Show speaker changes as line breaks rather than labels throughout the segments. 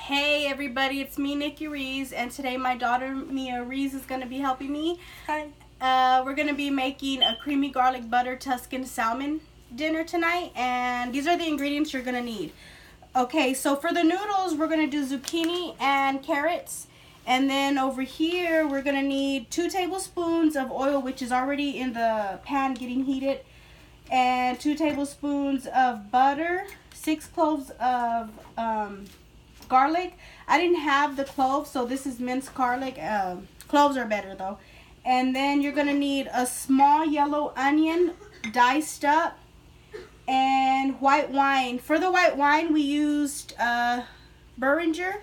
Hey everybody, it's me, Nikki Rees, and today my daughter Mia Rees is going to be helping me.
Hi.
We're going to be making a creamy garlic butter Tuscan salmon dinner tonight, and these are the ingredients you're going to need. Okay, so for the noodles, we're going to do zucchini and carrots, and then over here we're going to need 2 tablespoons of oil, which is already in the pan getting heated, and 2 tablespoons of butter, 6 cloves of garlic. I didn't have the cloves, so this is minced garlic. Cloves are better though. And then you're gonna need a small yellow onion diced up, and white wine. For the white wine we used Beringer,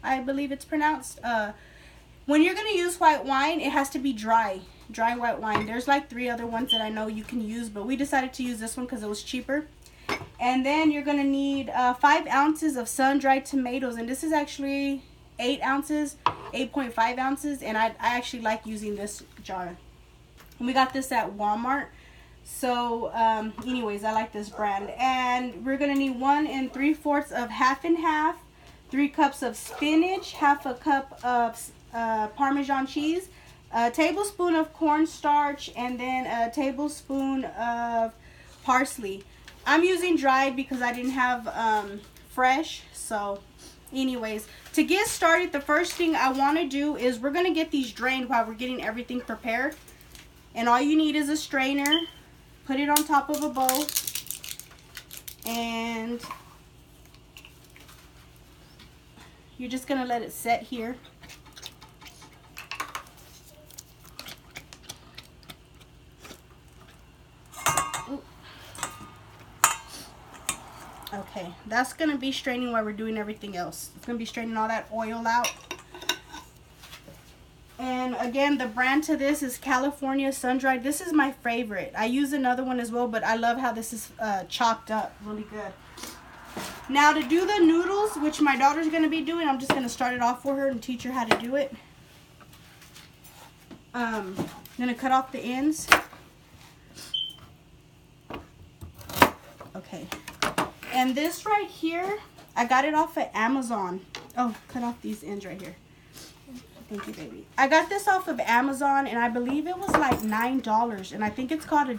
I believe it's pronounced. When you're gonna use white wine, it has to be dry white wine. There's like 3 other ones that I know you can use, but we decided to use this one because it was cheaper. And then you're going to need 5 ounces of sun-dried tomatoes. And this is actually 8 ounces, 8.5 ounces. And I actually like using this jar. And we got this at Walmart. So, anyways, I like this brand. And we're going to need 1 3/4 of half and half, 3 cups of spinach, half a cup of Parmesan cheese, a tablespoon of cornstarch, and then a tablespoon of parsley. I'm using dried because I didn't have fresh. So anyways, to get started, the first thing I want to do is we're going to get these drained while we're getting everything prepared. And all you need is a strainer. Put it on top of a bowl. And you're just going to let it set here. Okay, that's going to be straining while we're doing everything else. It's going to be straining all that oil out. And again, the brand to this is California Sun-Dried. This is my favorite. I use another one as well, but I love how this is chopped up really good. Now to do the noodles, which my daughter's going to be doing, I'm just going to start it off for her and teach her how to do it. I'm going to cut off the ends. Okay. And this right here, I got it off of Amazon. Oh, cut off these ends right here. Thank you, baby. I got this off of Amazon, and I believe it was like $9. And I think it's called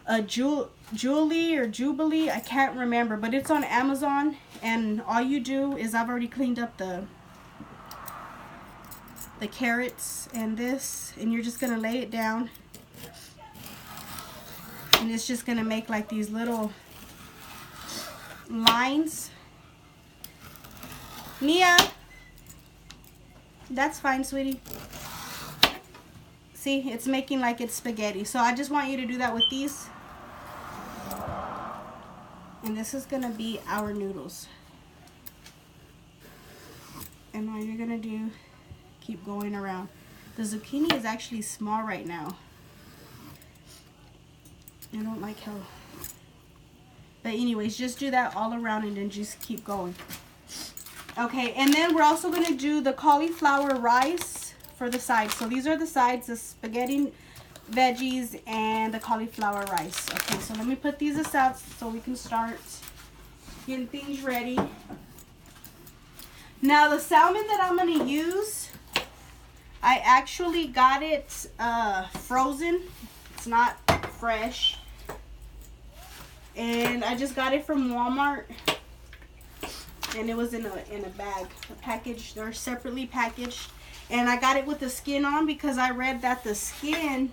a Julie or Jubilee. I can't remember, but it's on Amazon. And all you do is, I've already cleaned up the carrots and this, and you're just gonna lay it down, and it's just gonna make like these little lines. Mia, that's fine, sweetie. See, it's making like it's spaghetti. So I just want you to do that with these. And this is gonna be our noodles. And all you're gonna do, keep going around. The zucchini is actually small right now. I don't like how. But anyways, just do that all around and then just keep going. Okay, and then we're also going to do the cauliflower rice for the sides. So these are the sides, the spaghetti veggies and the cauliflower rice. Okay, so let me put these aside so we can start getting things ready. Now the salmon that I'm going to use, I actually got it frozen. It's not fresh. And I just got it from Walmart, and it was in a bag, a package. They're separately packaged, and I got it with the skin on because I read that the skin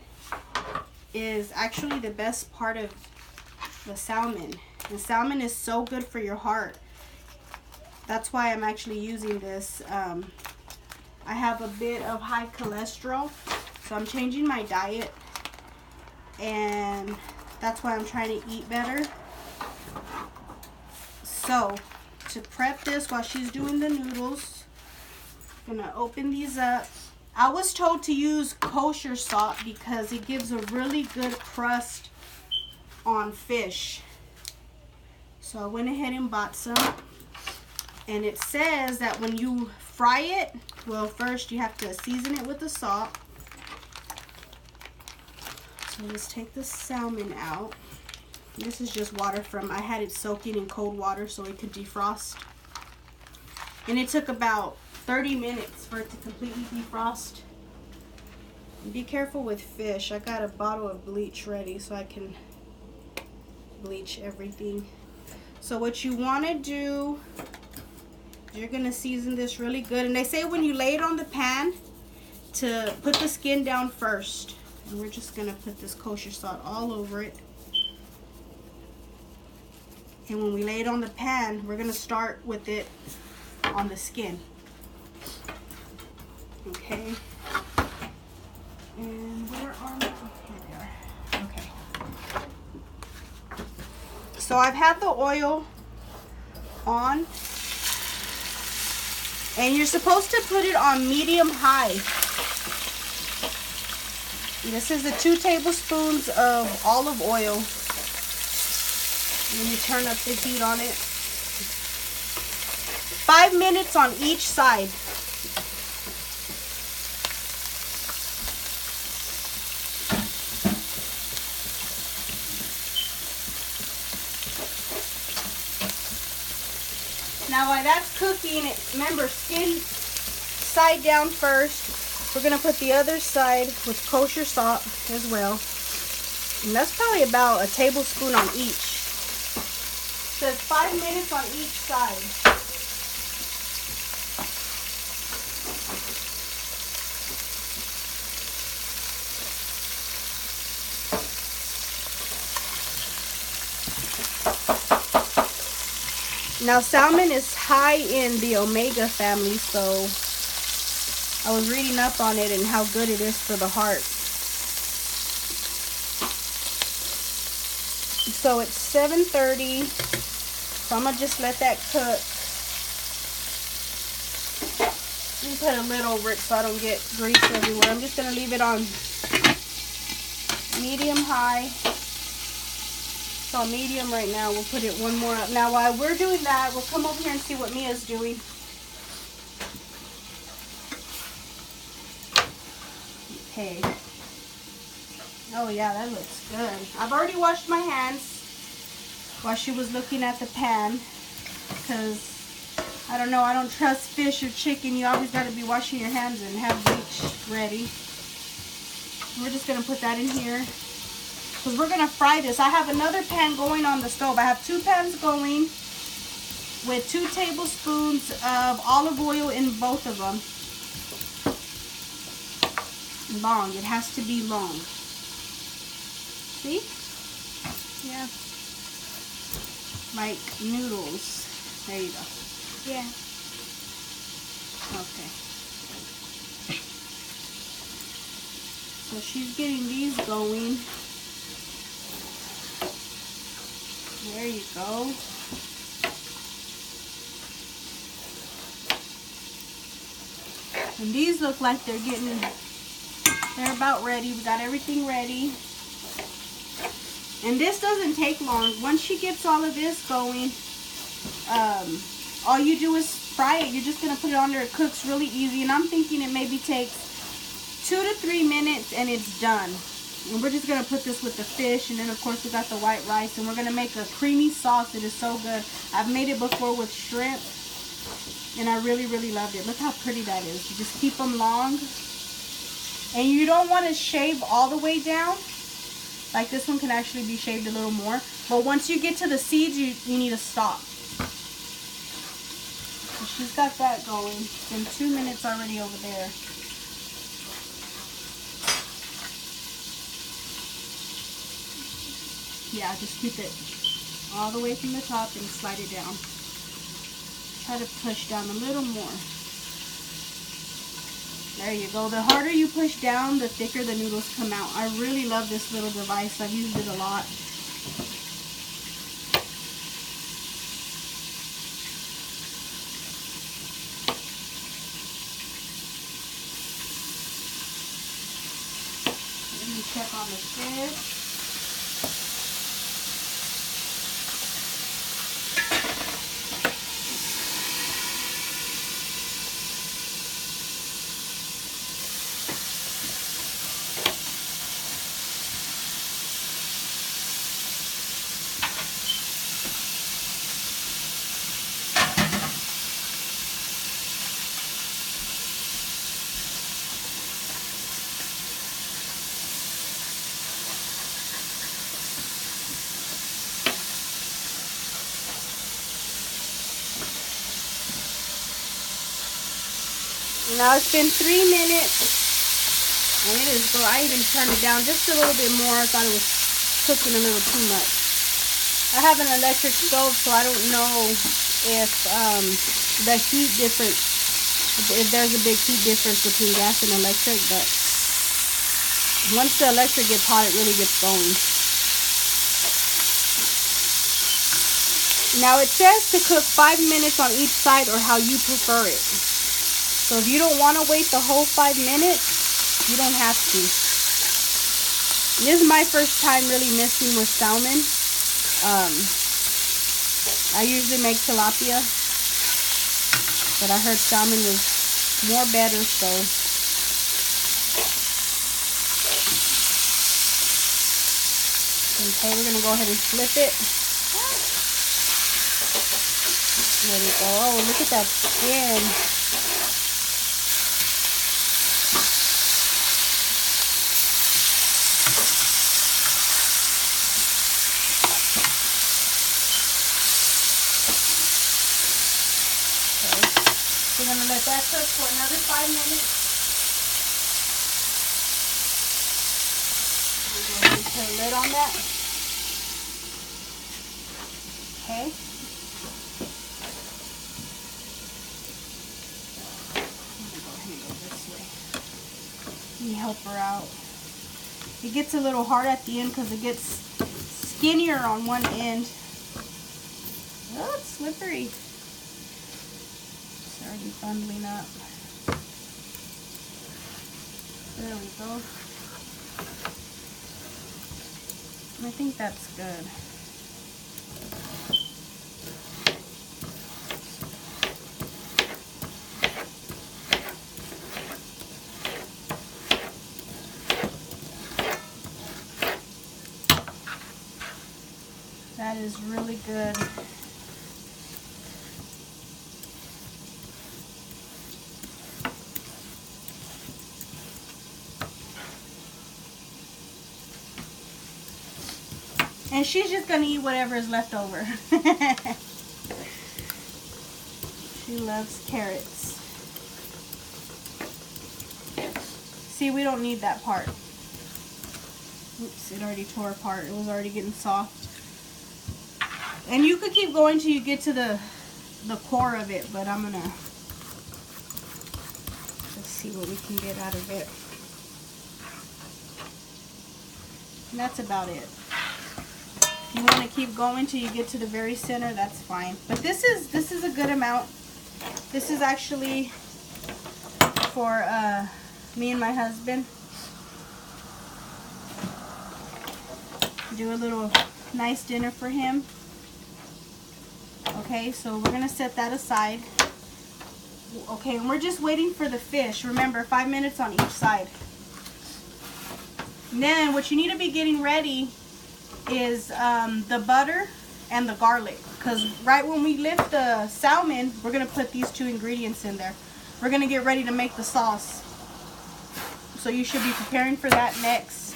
is actually the best part of the salmon. The salmon is so good for your heart. That's why I'm actually using this. I have a bit of high cholesterol, so I'm changing my diet, and that's why I'm trying to eat better. So, to prep this while she's doing the noodles, I'm gonna open these up. I was told to use kosher salt because it gives a really good crust on fish. So I went ahead and bought some. And it says that when you fry it, well, first you have to season it with the salt. So let's take the salmon out. This is just water from, I had it soaking in cold water so it could defrost. And it took about 30 minutes for it to completely defrost. Be careful with fish. I got a bottle of bleach ready so I can bleach everything. So what you want to do, you're going to season this really good. And they say when you lay it on the pan to put the skin down first. And we're just going to put this kosher salt all over it. And when we lay it on the pan, we're going to start with it on the skin. Okay. And where are my, here they are. Okay. So I've had the oil on. And you're supposed to put it on medium high. This is the 2 tablespoons of olive oil. And you turn up the heat on it. 5 minutes on each side. Now while that's cooking, remember, skin side down first. We're going to put the other side with kosher salt as well. And that's probably about a tablespoon on each. So it's 5 minutes on each side. Now salmon is high in the omega family, so I was reading up on it and how good it is for the heart. So it's 7:30, so I'm gonna just let that cook. Let me put a lid over it so I don't get grease everywhere. I'm just gonna leave it on medium high. So medium right now. We'll put it one more up. Now while we're doing that, we'll come over here and see what Mia's doing. Okay. Oh yeah, that looks good. I've already washed my hands while she was looking at the pan, because I don't know, I don't trust fish or chicken. You always got to be washing your hands and have bleach ready. We're just going to put that in here because we're going to fry this. I have another pan going on the stove. I have 2 pans going with 2 tablespoons of olive oil in both of them. Long. It has to be long. See? Yeah. Like noodles. There you go.
Yeah.
Okay. So she's getting these going. There you go. And these look like they're about ready. We got everything ready. And this doesn't take long. Once she gets all of this going, all you do is fry it. You're just going to put it on there. It cooks really easy. And I'm thinking it maybe takes 2 to 3 minutes and it's done. And we're just going to put this with the fish. And then, of course, we got the white rice. And we're going to make a creamy sauce. It is so good. I've made it before with shrimp. And I really, really loved it. Look how pretty that is. You just keep them long. And you don't want to shave all the way down. Like this one can actually be shaved a little more. But once you get to the seeds, you need to stop. So she's got that going. It's been 2 minutes already over there. Yeah, just keep it all the way from the top and slide it down. Try to push down a little more. There you go. The harder you push down, the thicker the noodles come out. I really love this little device. I've used it a lot. Let me check on the fish. Now it's been 3 minutes. And it is good. I even turned it down just a little bit more. I thought it was cooking a little too much. I have an electric stove, so I don't know if the heat difference, if there's a big heat difference between gas and electric, but once the electric gets hot, it really gets going. Now it says to cook 5 minutes on each side or how you prefer it. So if you don't want to wait the whole 5 minutes, you don't have to. This is my first time really messing with salmon. I usually make tilapia, but I heard salmon was more better, so. Okay, we're gonna go ahead and flip it. There we go. Oh, look at that skin. We're going to let that cook for another 5 minutes. We're going to put a lid on that. Okay. I'm going to go ahead and go this way. Let me help her out. It gets a little hard at the end because it gets skinnier on one end. Oh, it's slippery. Already bundling up. There we go. I think that's good. That is really good. And she's just going to eat whatever is left over. She loves carrots. See, we don't need that part. Oops, it already tore apart. It was already getting soft. And you could keep going till you get to the core of it, but I'm going to let's see what we can get out of it. And that's about it. If you want to keep going till you get to the very center, that's fine. But this is a good amount. This is actually for me and my husband. Do a little nice dinner for him. Okay, so we're going to set that aside. Okay, and we're just waiting for the fish. Remember, 5 minutes on each side. And then what you need to be getting ready is the butter and the garlic, because right when we lift the salmon, we're going to put these two ingredients in there. We're going to get ready to make the sauce, so you should be preparing for that next.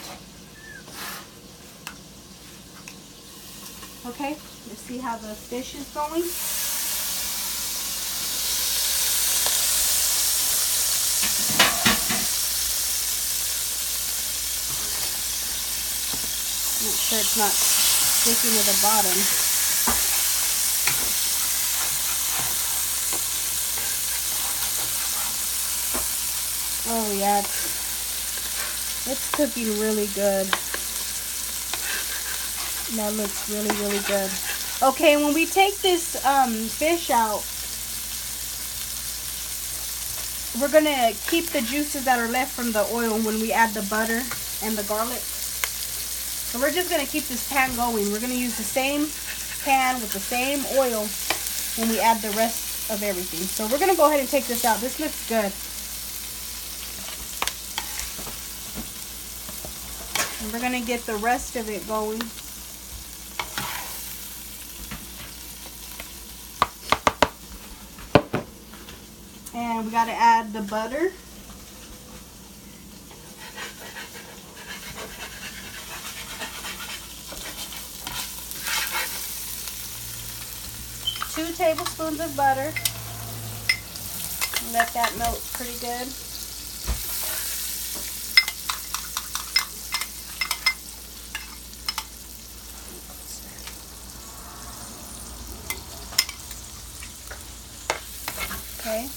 Okay, let's see how the fish is going. Make sure it's not sticking to the bottom. Oh yeah, it's cooking really good. That looks really, really good. Okay, when we take this fish out, we're gonna keep the juices that are left from the oil when we add the butter and the garlic. So we're just gonna keep this pan going. We're gonna use the same pan with the same oil when we add the rest of everything. So we're gonna go ahead and take this out. This looks good. And we're gonna get the rest of it going. And we got to add the butter. Two tablespoons of butter. Let that melt pretty good. Okay.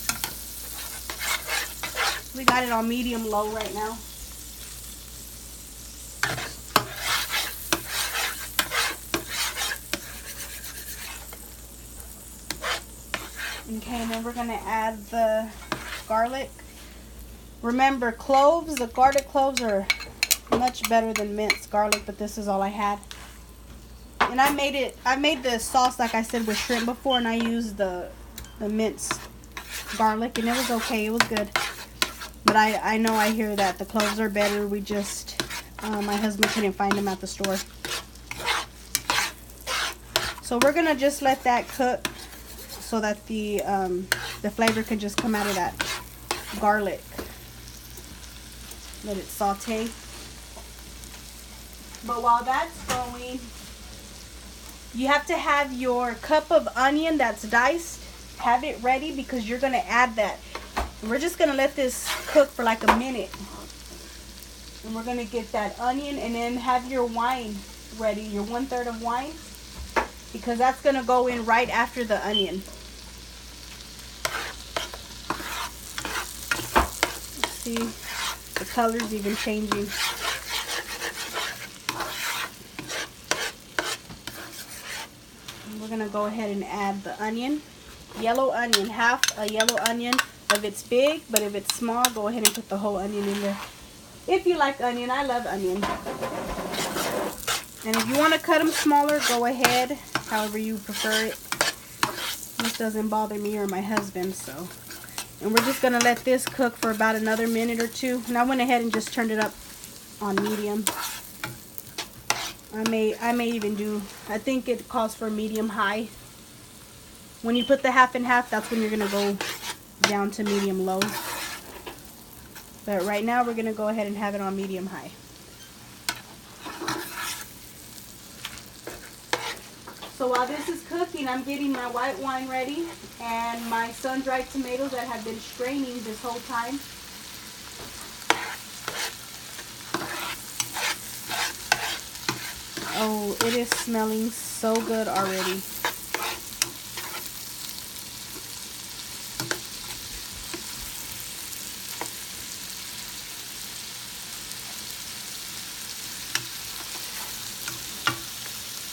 We got it on medium low right now. Okay, and then we're going to add the garlic. Remember, cloves, the garlic cloves are much better than minced garlic, but this is all I had. And I made the sauce, like I said, with shrimp before, and I used the minced garlic, and it was okay. It was good. But I know I hear that the cloves are better. We just, my husband couldn't find them at the store. So we're going to just let that cook so that the flavor can just come out of that garlic. Let it saute. But while that's going, you have to have your cup of onion that's diced. Have it ready because you're going to add that. We're just going to let this cook for like a minute. And we're going to get that onion, and then have your wine ready, your 1/3 of wine, because that's going to go in right after the onion. See, the color's even changing. And we're going to go ahead and add the onion. Yellow onion, half a yellow onion. If it's big, but if it's small, go ahead and put the whole onion in there. If you like onion, I love onion. And if you want to cut them smaller, go ahead, however you prefer it. This doesn't bother me or my husband, so. And we're just going to let this cook for about another minute or two. And I went ahead and just turned it up on medium. I may even do, I think it calls for medium high. When you put the half and half, that's when you're going to go down to medium low. But right now we're going to go ahead and have it on medium high. So while this is cooking, I'm getting my white wine ready and my sun-dried tomatoes that have been straining this whole time. Oh, it is smelling so good already.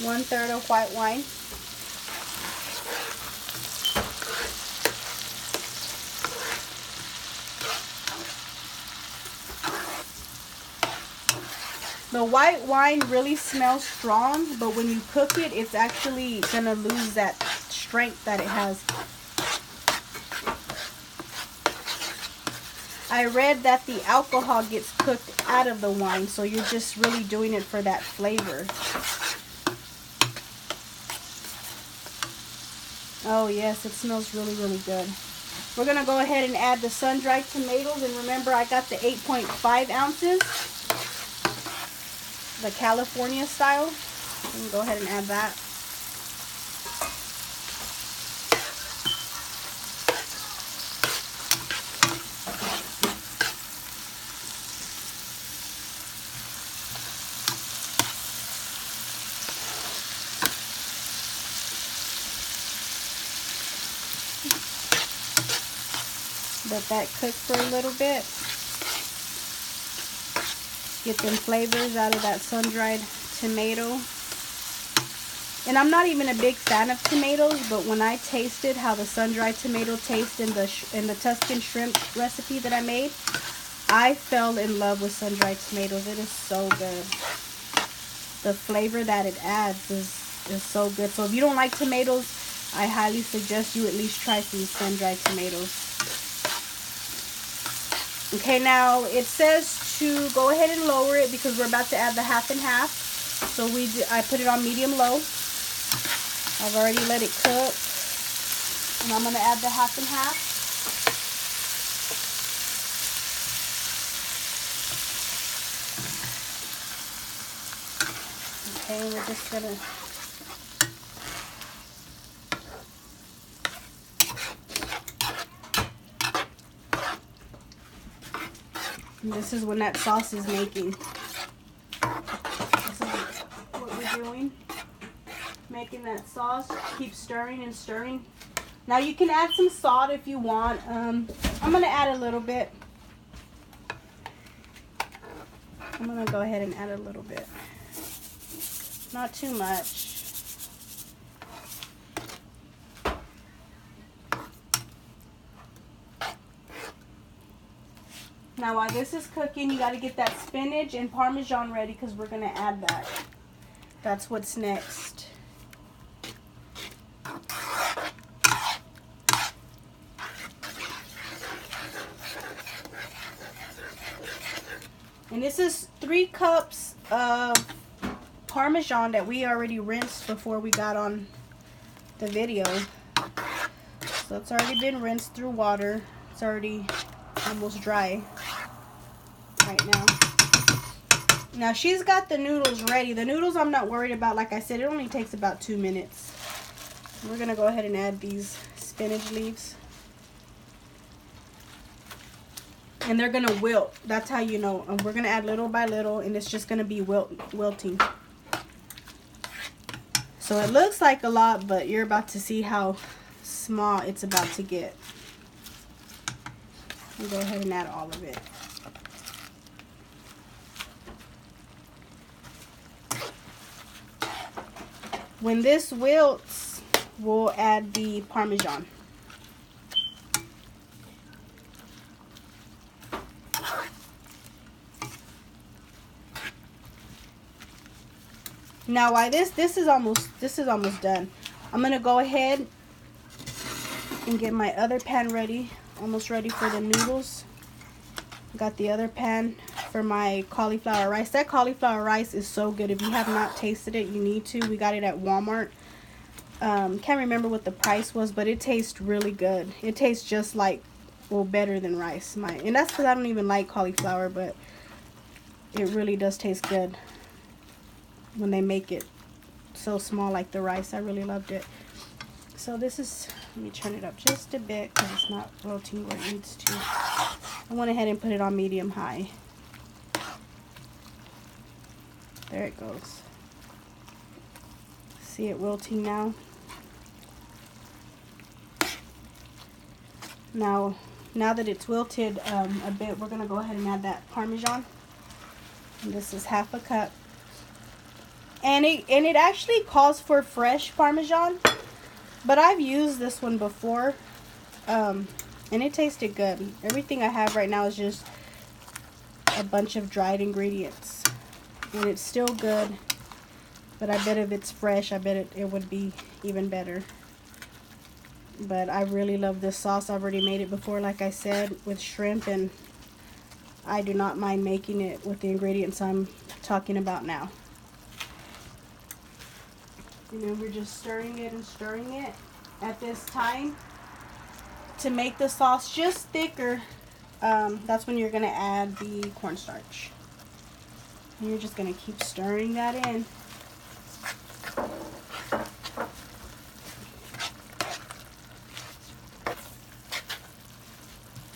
One-third of white wine. The white wine really smells strong, but when you cook it, it's actually going to lose that strength that it has. I read that the alcohol gets cooked out of the wine, so you're just really doing it for that flavor. Oh yes, it smells really, really good. We're going to go ahead and add the sun-dried tomatoes. And remember, I got the 8.5 ounces. The California style. I'm going to go ahead and add that. Let that cook for a little bit. Get them flavors out of that sun-dried tomato. And I'm not even a big fan of tomatoes, but when I tasted how the sun-dried tomato tastes in the Tuscan shrimp recipe that I made, I fell in love with sun-dried tomatoes. It is so good. The flavor that it adds is so good. So if you don't like tomatoes, I highly suggest you at least try some sun-dried tomatoes. Okay, now it says to go ahead and lower it because we're about to add the half and half. So I put it on medium low. I've already let it cook. And I'm going to add the half and half. Okay, we're just going to... And this is when that sauce is making. This is what we're doing. Making that sauce. Keep stirring and stirring. Now you can add some salt if you want. I'm going to add a little bit. I'm going to go ahead and add a little bit. Not too much. Now while this is cooking, you got to get that spinach and Parmesan ready because we're going to add that. That's what's next. And this is 3 cups of Parmesan that we already rinsed before we got on the video. So it's already been rinsed through water. It's already almost dry right now. Now she's got the noodles ready. The noodles I'm not worried about. Like I said, it only takes about 2 minutes. We're going to go ahead and add these spinach leaves. And they're going to wilt. That's how you know. And we're going to add little by little, and it's just going to be wilting. So it looks like a lot, but you're about to see how small it's about to get. I'll go ahead and add all of it. When this wilts, we'll add the Parmesan. Now while this is almost done, I'm gonna go ahead and get my other pan ready, almost ready for the noodles. Got the other pan for my cauliflower rice. That cauliflower rice is so good. If you have not tasted it, you need to. We got it at Walmart. Can't remember what the price was, but it tastes really good. It tastes just like, well, better than rice. And that's because I don't even like cauliflower, but it really does taste good when they make it so small like the rice. I really loved it. So this is, let me turn it up just a bit because it's not wilting where it needs to. I went ahead and put it on medium high. There it goes. See it wilting now? Now that it's wilted a bit, we're going to go ahead and add that Parmesan. And this is half a cup. And it actually calls for fresh Parmesan, but I've used this one before, and it tasted good. Everything I have right now is just a bunch of dried ingredients, and it's still good, but I bet if it's fresh, I bet it would be even better. But I really love this sauce. I've already made it before, like I said, with shrimp, and I do not mind making it with the ingredients I'm talking about now. And then we're just stirring it and stirring it at this time. To make the sauce just thicker, that's when you're going to add the cornstarch. And you're just going to keep stirring that in.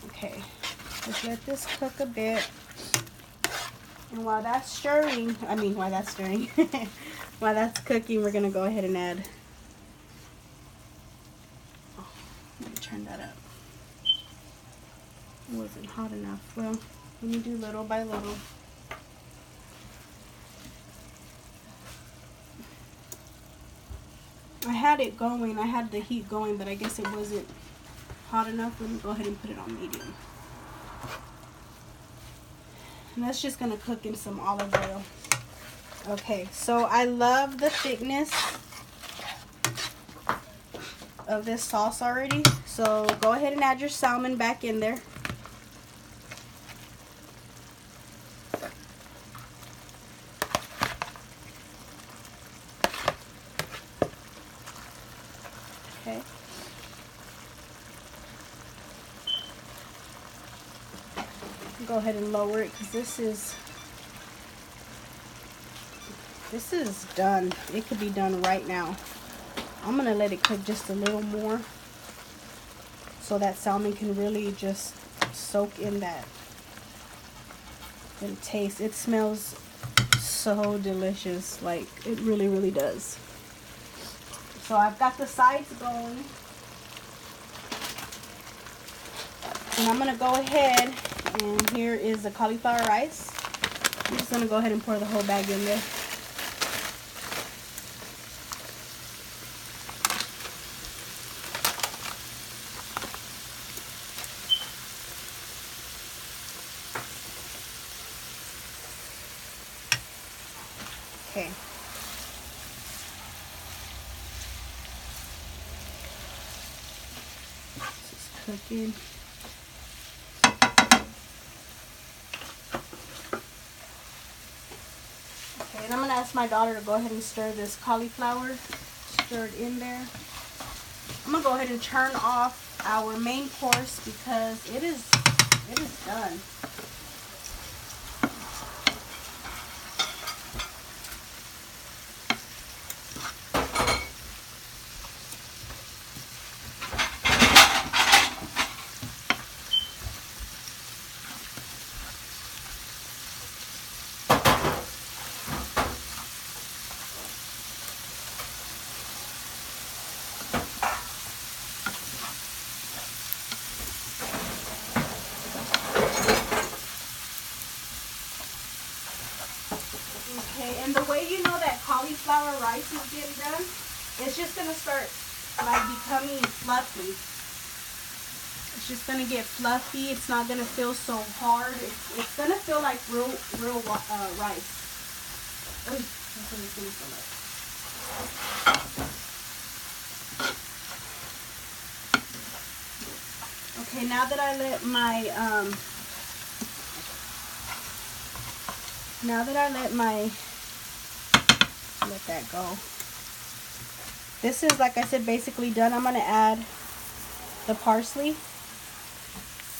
Okay, just let this cook a bit. And while that's stirring, while that's cooking, we're going to go ahead and add, let me turn that up. It wasn't hot enough. Well, when you do little by little. I had it going, I had the heat going, but I guess it wasn't hot enough. Let me go ahead and put it on medium. And that's just going to cook in some olive oil. Okay, so I love the thickness of this sauce already. So go ahead and add your salmon back in there. Okay. Go ahead and lower it because this is done. It could be done right now. I'm gonna let it cook just a little more so that salmon can really just soak in that And taste, it smells so delicious. Like, it really, really does. So I've got the sides going. And I'm going to go ahead, and here is the cauliflower rice. I'm just going to go ahead and pour the whole bag in there. Okay. This is cooking. Okay, and I'm going to ask my daughter to go ahead and stir this cauliflower. Stir it in there. I'm going to go ahead and turn off our main course because it is done. Okay, and the way you know that cauliflower rice is getting done, it's just going to start like becoming fluffy. It's just going to get fluffy. It's not going to feel so hard. It's going to feel like real rice. Ooh, that's what it's going to feel like. Okay, now that I let let that go. This is, like I said, basically done. I'm going to add the parsley.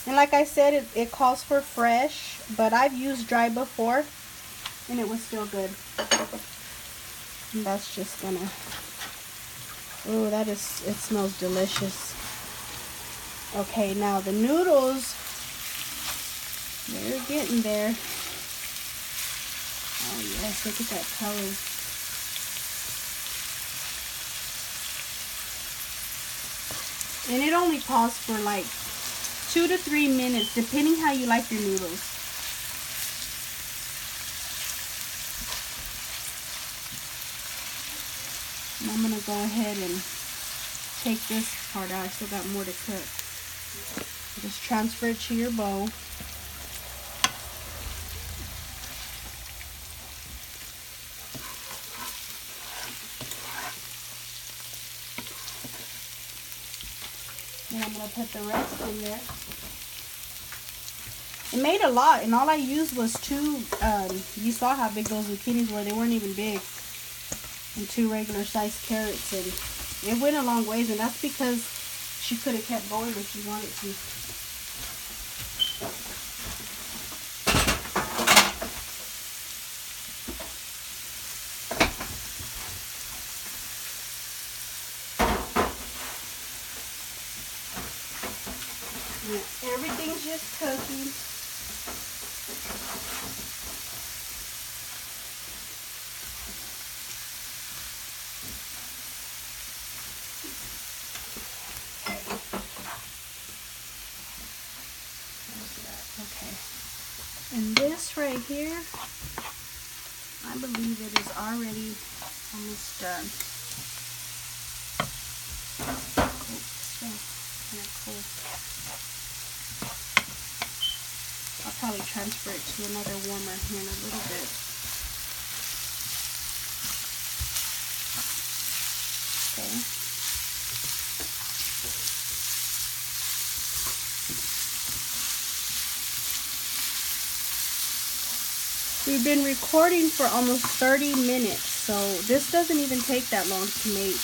And like I said, it calls for fresh, but I've used dry before, and it was still good. And that's just going to, oh, it smells delicious. Okay, now the noodles, they're getting there. Oh yes, look at that color. And it only calls for like 2 to 3 minutes, depending how you like your noodles. And I'm going to go ahead and take this part out. I still got more to cook. Just transfer it to your bowl. And I'm going to put the rest in there. It made a lot, and all I used was 2, you saw how big those zucchinis were. They weren't even big. And 2 regular sized carrots, and it went a long ways, and that's because she could have kept going if she wanted to. Yeah, everything's just cooking. Okay. And this right here, I believe it is already almost done. Kind of cool. I'll probably transfer it to another warmer here in a little bit. Okay. We've been recording for almost 30 minutes, so this doesn't even take that long to make.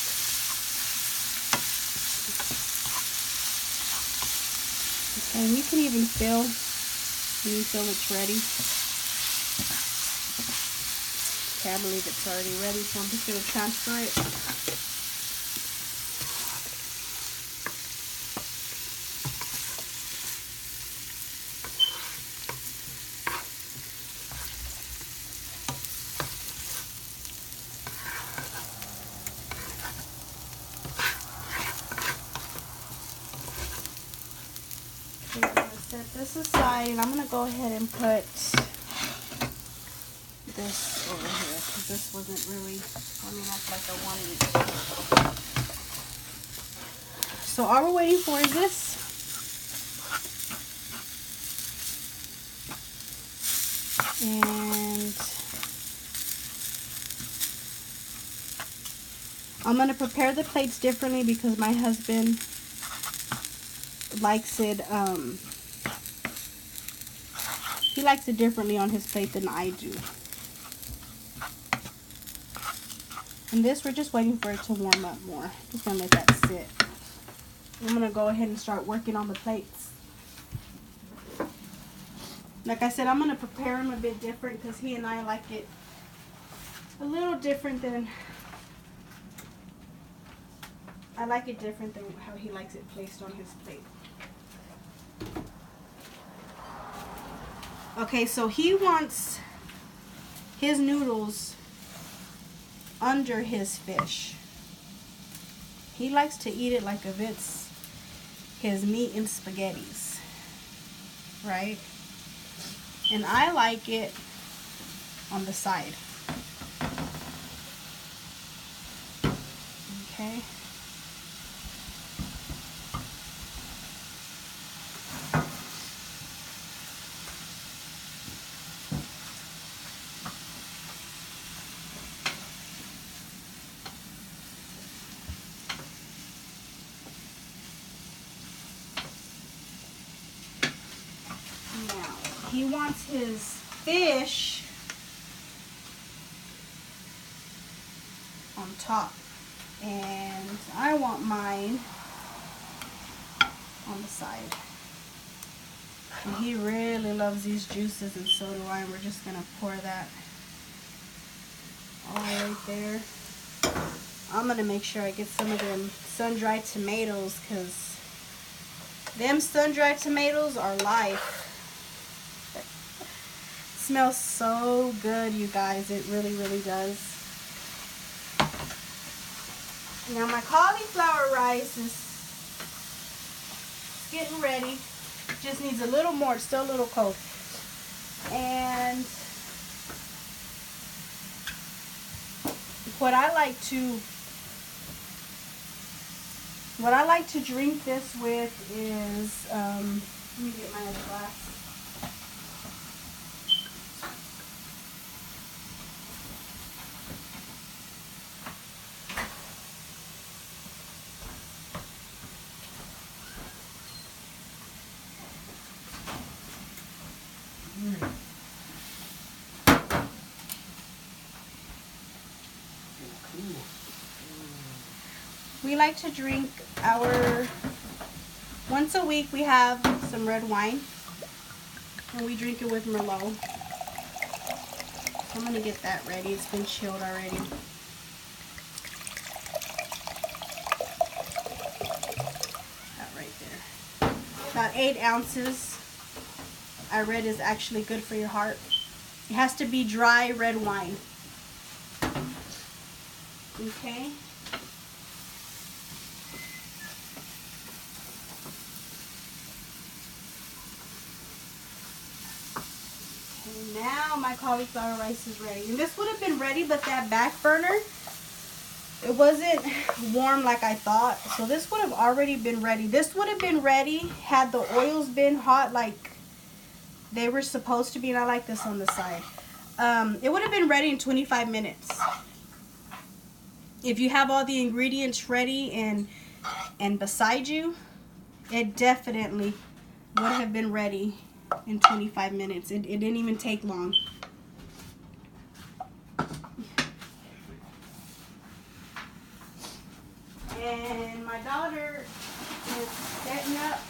Okay, and you can even feel when you feel it's ready. Okay, I believe it's already ready, so I'm just going to transfer it. set this aside, and I'm gonna go ahead and put this over here because this wasn't really warming up like I wanted it to. So all we're waiting for is this. And I'm going to prepare the plates differently because my husband likes it, he likes it differently on his plate than I do. And this, we're just waiting for it to warm up more. Just going to let that sit. I'm going to go ahead and start working on the plates. Like I said, I'm going to prepare them a bit different because he and I like it a little different than, I like it different than how he likes it placed on his plate. Okay, so he wants his noodles under his fish. He likes to eat it like if it's his meat and spaghettis, right? And I like it on the side. Okay. He wants his fish on top, and I want mine on the side. And he really loves these juices, and so do I. And we're just gonna pour that all right there. I'm gonna make sure I get some of them sun-dried tomatoes, because them sun-dried tomatoes are life. Smells so good, you guys. It really, really does. Now my cauliflower rice is getting ready. Just needs a little more. It's still a little cold. And what I like to drink this with is let me get my other glass. We like to drink once a week we have some red wine, and we drink it with Merlot. So I'm gonna get that ready. It's been chilled already. That right there. About 8 ounces. I read is actually good for your heart. It has to be dry red wine. Okay. Now my cauliflower rice is ready. And this would have been ready, but that back burner, it wasn't warm like I thought. So this would have already been ready. This would have been ready had the oils been hot like they were supposed to be. And I like this on the side. It would have been ready in 25 minutes. If you have all the ingredients ready and beside you, it definitely would have been ready in 25 minutes. It didn't even take long. And my daughter is setting up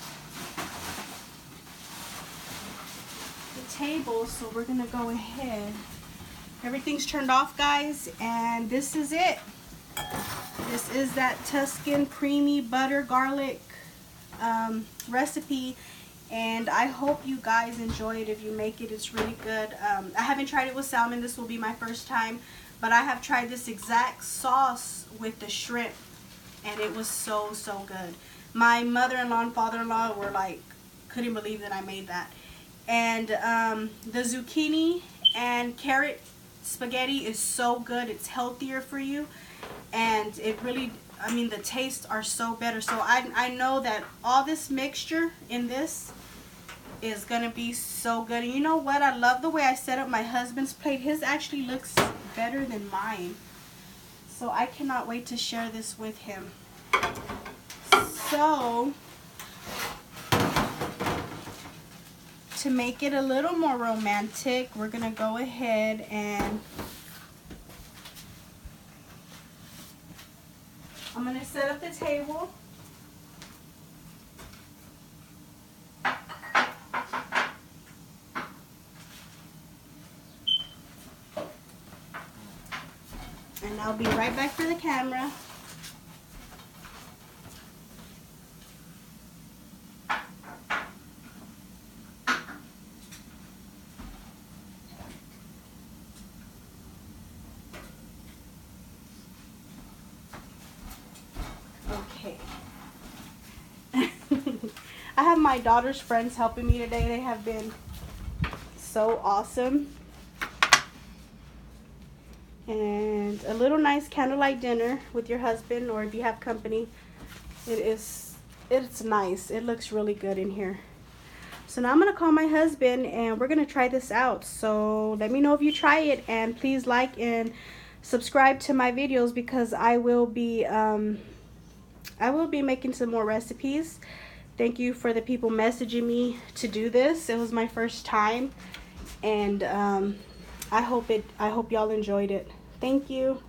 the table, so we're gonna go ahead. Everything's turned off, guys, and this is it. This is that Tuscan creamy butter garlic recipe. And I hope you guys enjoy it. If you make it, it's really good. I haven't tried it with salmon. This will be my first time. But I have tried this exact sauce with the shrimp. And it was so, so good. My mother-in-law and father-in-law were like couldn't believe that I made that. And the zucchini and carrot spaghetti is so good. It's healthier for you, and it really, I mean, the tastes are so better. So I know that all this mixture in this is gonna be so good. And you know what? I love the way I set up my husband's plate. His actually looks better than mine. So I cannot wait to share this with him. So to make it a little more romantic, we're gonna go ahead and I'm gonna set up the table. And I'll be right back for the camera. Okay. I have my daughter's friends helping me today. They have been so awesome. And a little nice candlelight dinner with your husband, or if you have company. It's nice. It looks really good in here. So now I'm gonna call my husband and we're gonna try this out. So let me know if you try it, and please like and subscribe to my videos, because I will be making some more recipes. Thank you for the people messaging me to do this. It was my first time, and I hope y'all enjoyed it. Thank you.